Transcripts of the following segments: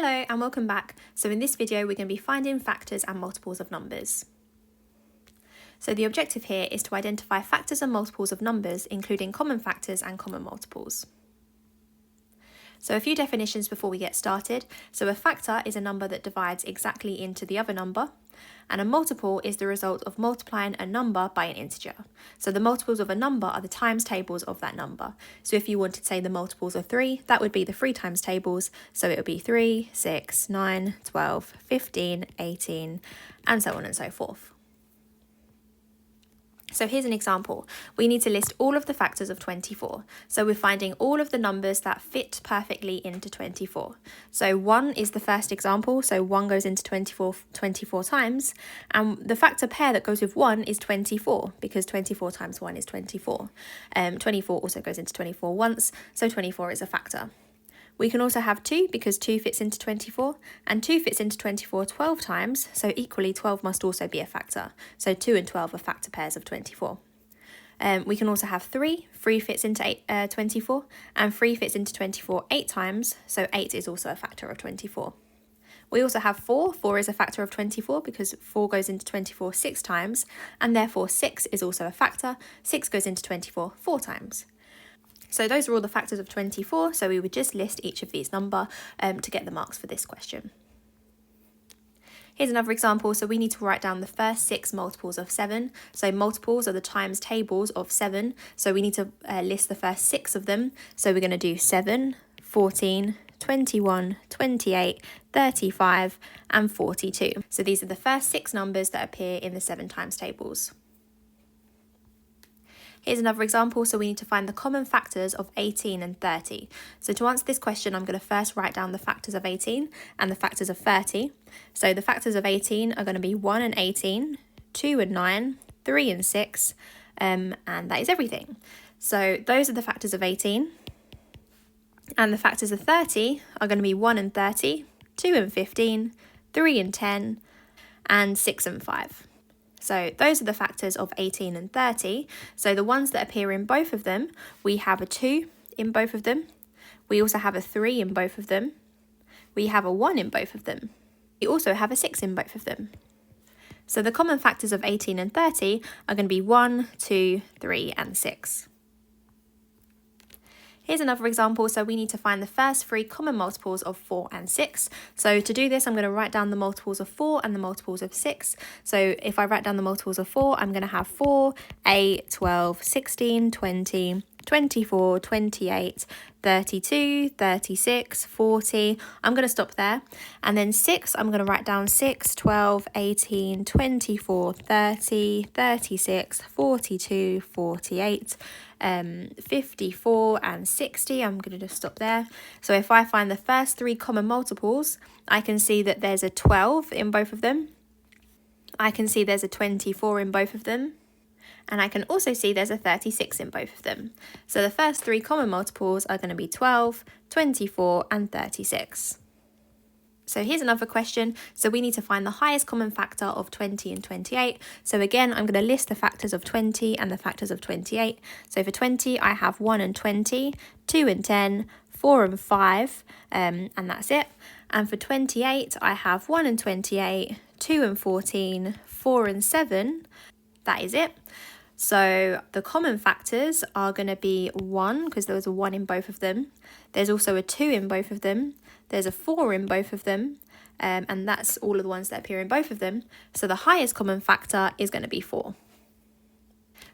Hello and welcome back. So in this video we're going to be finding factors and multiples of numbers. So the objective here is to identify factors and multiples of numbers, including common factors and common multiples. So a few definitions before we get started. So a factor is a number that divides exactly into the other number, and a multiple is the result of multiplying a number by an integer. So the multiples of a number are the times tables of that number. So if you wanted to say the multiples of 3, that would be the 3 times tables. So it would be 3, 6, 9, 12, 15, 18, and so on and so forth. So here's an example. We need to list all of the factors of 24. So we're finding all of the numbers that fit perfectly into 24. So 1 is the first example. So 1 goes into 24 times. And the factor pair that goes with 1 is 24, because 24 times 1 is 24. 24 also goes into 24 once, so 24 is a factor. We can also have 2 because 2 fits into 24, and 2 fits into 24 12 times, so equally 12 must also be a factor. So 2 and 12 are factor pairs of 24. We can also have 3 fits into 24, and 3 fits into 24 8 times, so 8 is also a factor of 24. We also have 4 is a factor of 24 because 4 goes into 24 6 times, and therefore 6 is also a factor. 6 goes into 24 4 times. So those are all the factors of 24, so we would just list each of these number to get the marks for this question. Here's another example. So we need to write down the first 6 multiples of 7. So multiples are the times tables of 7. So we need to list the first 6 of them. So we're going to do 7, 14, 21, 28, 35, and 42. So these are the first 6 numbers that appear in the 7 times tables. Here's another example. So we need to find the common factors of 18 and 30. So to answer this question, I'm going to first write down the factors of 18 and the factors of 30. So the factors of 18 are going to be 1 and 18, 2 and 9, 3 and 6, and that is everything. So those are the factors of 18. And the factors of 30 are going to be 1 and 30, 2 and 15, 3 and 10, and 6 and 5. So those are the factors of 18 and 30. So the ones that appear in both of them, we have a 2 in both of them. We also have a 3 in both of them. We have a 1 in both of them. We also have a 6 in both of them. So the common factors of 18 and 30 are going to be 1, 2, 3, and 6. Here's another example. So we need to find the first 3 common multiples of 4 and 6. So to do this, I'm going to write down the multiples of 4 and the multiples of 6. So if I write down the multiples of 4, I'm going to have 4, 8, 12, 16, 20, 24, 28, 32, 36, 40. I'm going to stop there. And then 6, I'm going to write down 6, 12, 18, 24, 30, 36, 42, 48, 54 and 60. I'm going to just stop there. So if I find the first 3 common multiples, I can see that there's a 12 in both of them. I can see there's a 24 in both of them. And I can also see there's a 36 in both of them. So the first 3 common multiples are going to be 12, 24, and 36. So here's another question. So we need to find the highest common factor of 20 and 28. So again, I'm going to list the factors of 20 and the factors of 28. So for 20, I have 1 and 20, 2 and 10, 4 and 5, and that's it. And for 28, I have 1 and 28, 2 and 14, 4 and 7. That is it. So the common factors are going to be 1, because there was a 1 in both of them. There's also a 2 in both of them. There's a 4 in both of them. And that's all of the ones that appear in both of them. So the highest common factor is going to be 4.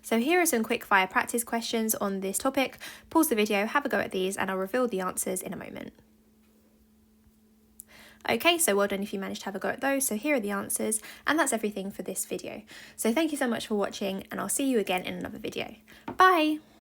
So here are some quick fire practice questions on this topic. Pause the video, have a go at these, and I'll reveal the answers in a moment. Okay, so well done if you managed to have a go at those. So here are the answers, and that's everything for this video. So thank you so much for watching, and I'll see you again in another video. Bye!